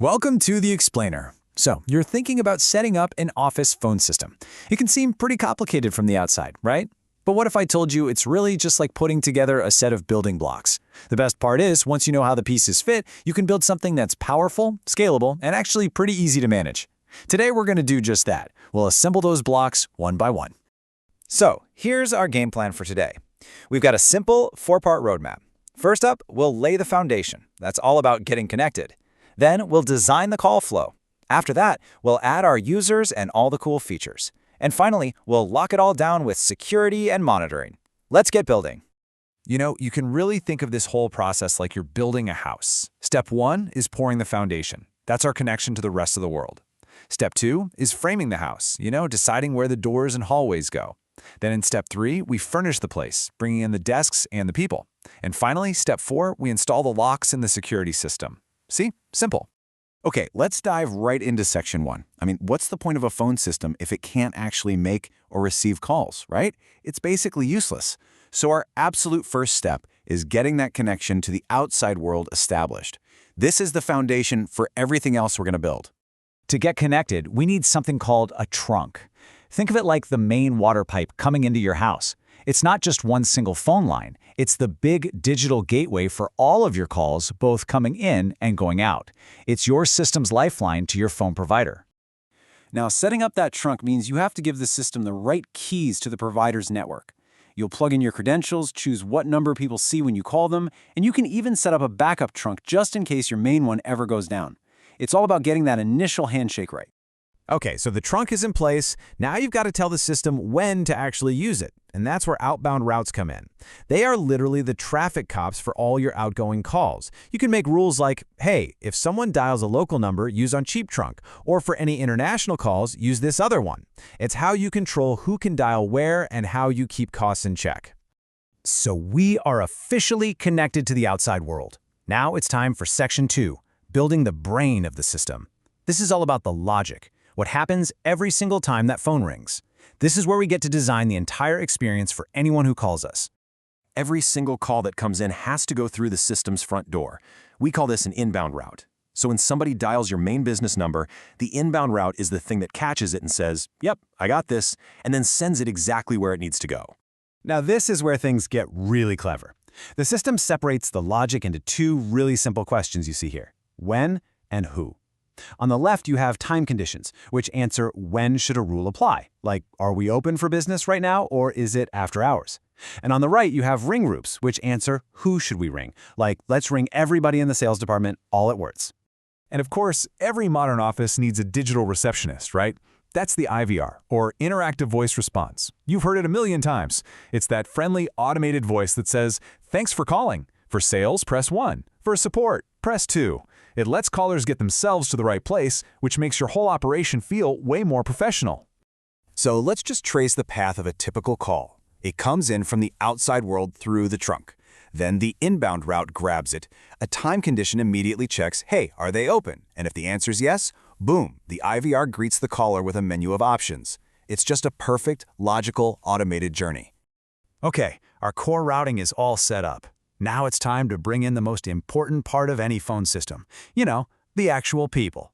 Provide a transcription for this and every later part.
Welcome to The Explainer. So, you're thinking about setting up an office phone system. It can seem pretty complicated from the outside, right? But what if I told you it's really just like putting together a set of building blocks? The best part is, once you know how the pieces fit, you can build something that's powerful, scalable, and actually pretty easy to manage. Today we're going to do just that. We'll assemble those blocks one by one. So, here's our game plan for today. We've got a simple 4-part roadmap. First up, we'll lay the foundation. That's all about getting connected. Then we'll design the call flow. After that, we'll add our users and all the cool features. And finally, we'll lock it all down with security and monitoring. Let's get building. You know, you can really think of this whole process like you're building a house. Step 1 is pouring the foundation. That's our connection to the rest of the world. Step 2 is framing the house, deciding where the doors and hallways go. Then in step 3, we furnish the place, bringing in the desks and the people. And finally, step 4, we install the locks in the security system. See? Simple. Okay, let's dive right into section 1. What's the point of a phone system if it can't actually make or receive calls, right? It's basically useless. So our absolute first step is getting that connection to the outside world established. This is the foundation for everything else we're going to build. To get connected, we need something called a trunk. Think of it like the main water pipe coming into your house. It's not just one single phone line. It's the big digital gateway for all of your calls, both coming in and going out. It's your system's lifeline to your phone provider. Now, setting up that trunk means you have to give the system the right keys to the provider's network. You'll plug in your credentials, choose what number people see when you call them, and you can even set up a backup trunk just in case your main one ever goes down. It's all about getting that initial handshake right. Okay, so the trunk is in place. Now you've got to tell the system when to actually use it, and that's where outbound routes come in. They are literally the traffic cops for all your outgoing calls. You can make rules like, hey, if someone dials a local number, use on Cheap Trunk, or for any international calls, use this other one. It's how you control who can dial where and how you keep costs in check. So we are officially connected to the outside world. Now it's time for section 2, building the brain of the system. This is all about the logic. What happens every single time that phone rings. This is where we get to design the entire experience for anyone who calls us. Every single call that comes in has to go through the system's front door. We call this an inbound route. So when somebody dials your main business number, the inbound route is the thing that catches it and says, yep, I got this, and then sends it exactly where it needs to go. Now this is where things get really clever. The system separates the logic into 2 really simple questions you see here: when and who. On the left, you have time conditions, which answer when should a rule apply, like are we open for business right now or is it after hours? And on the right, you have ring groups, which answer who should we ring, like let's ring everybody in the sales department all at once. And of course, every modern office needs a digital receptionist, right? That's the IVR, or interactive voice response. You've heard it a million times. It's that friendly, automated voice that says, thanks for calling. For sales, press 1. For support, press 2. It lets callers get themselves to the right place, which makes your whole operation feel way more professional. So let's just trace the path of a typical call. It comes in from the outside world through the trunk. Then the inbound route grabs it. A time condition immediately checks, hey, are they open? And if the answer is yes, boom, the IVR greets the caller with a menu of options. It's just a perfect, logical, automated journey. Okay, our core routing is all set up. Now it's time to bring in the most important part of any phone system. The actual people.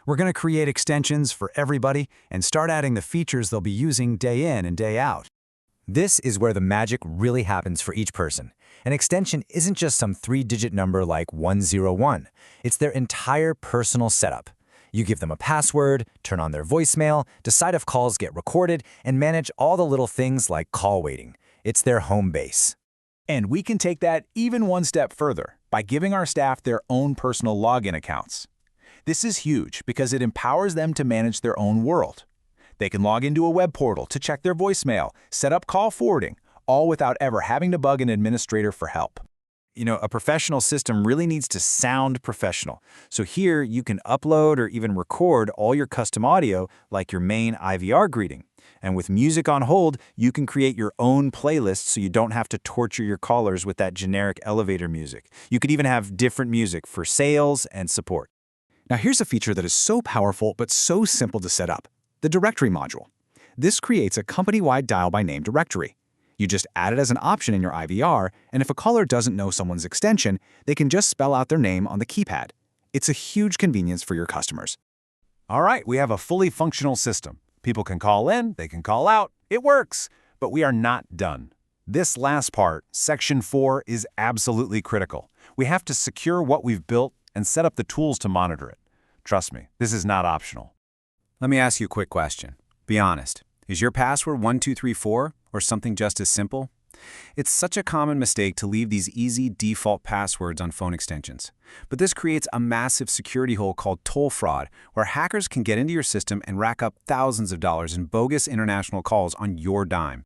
We're going to create extensions for everybody and start adding the features they'll be using day in and day out. This is where the magic really happens for each person. An extension isn't just some 3-digit number like 101. It's their entire personal setup. You give them a password, turn on their voicemail, decide if calls get recorded, and manage all the little things like call waiting. It's their home base. And we can take that even one step further by giving our staff their own personal login accounts. This is huge because it empowers them to manage their own world. They can log into a web portal to check their voicemail, set up call forwarding, all without ever having to bug an administrator for help. A professional system really needs to sound professional. So here you can upload or even record all your custom audio like your main IVR greeting. And with music on hold, you can create your own playlist so you don't have to torture your callers with that generic elevator music. You could even have different music for sales and support. Now here's a feature that is so powerful but so simple to set up: the directory module. This creates a company-wide dial-by-name directory. You just add it as an option in your IVR, and if a caller doesn't know someone's extension, they can just spell out their name on the keypad. It's a huge convenience for your customers. All right, we have a fully functional system. People can call in, they can call out. It works, but we are not done. This last part, Section 4, is absolutely critical. We have to secure what we've built and set up the tools to monitor it. Trust me, this is not optional. Let me ask you a quick question. Be honest. Is your password 1234 or something just as simple? It's such a common mistake to leave these easy default passwords on phone extensions. But this creates a massive security hole called toll fraud, where hackers can get into your system and rack up thousands of dollars in bogus international calls on your dime.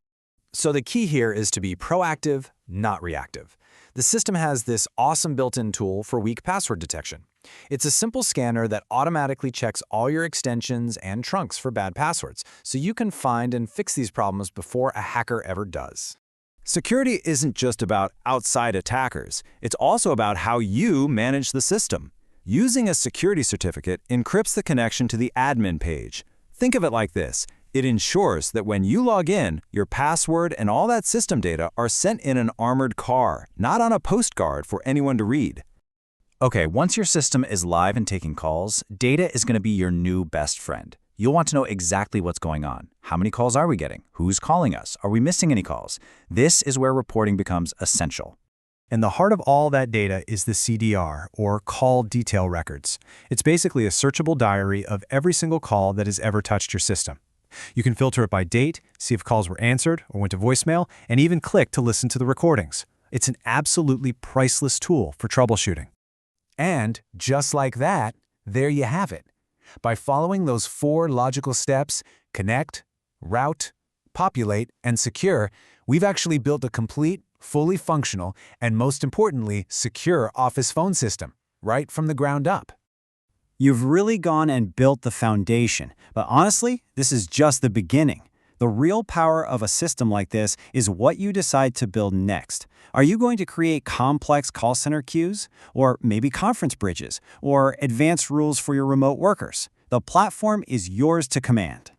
So the key here is to be proactive, not reactive. The system has this awesome built-in tool for weak password detection. It's a simple scanner that automatically checks all your extensions and trunks for bad passwords, so you can find and fix these problems before a hacker ever does. Security isn't just about outside attackers. It's also about how you manage the system. Using a security certificate encrypts the connection to the admin page. Think of it like this. It ensures that when you log in, your password and all that system data are sent in an armored car, not on a postcard for anyone to read. Okay, once your system is live and taking calls, data is going to be your new best friend. You'll want to know exactly what's going on. How many calls are we getting? Who's calling us? Are we missing any calls? This is where reporting becomes essential. And the heart of all that data is the CDR, or Call Detail Records. It's basically a searchable diary of every single call that has ever touched your system. You can filter it by date, see if calls were answered or went to voicemail, and even click to listen to the recordings. It's an absolutely priceless tool for troubleshooting. And just like that, there you have it. By following those 4 logical steps, connect, route, populate, and secure, we've actually built a complete, fully functional, and most importantly, secure Office phone system, right from the ground up. You've really gone and built the foundation, but honestly, this is just the beginning. The real power of a system like this is what you decide to build next. Are you going to create complex call center queues? Or maybe conference bridges? Or advanced rules for your remote workers? The platform is yours to command.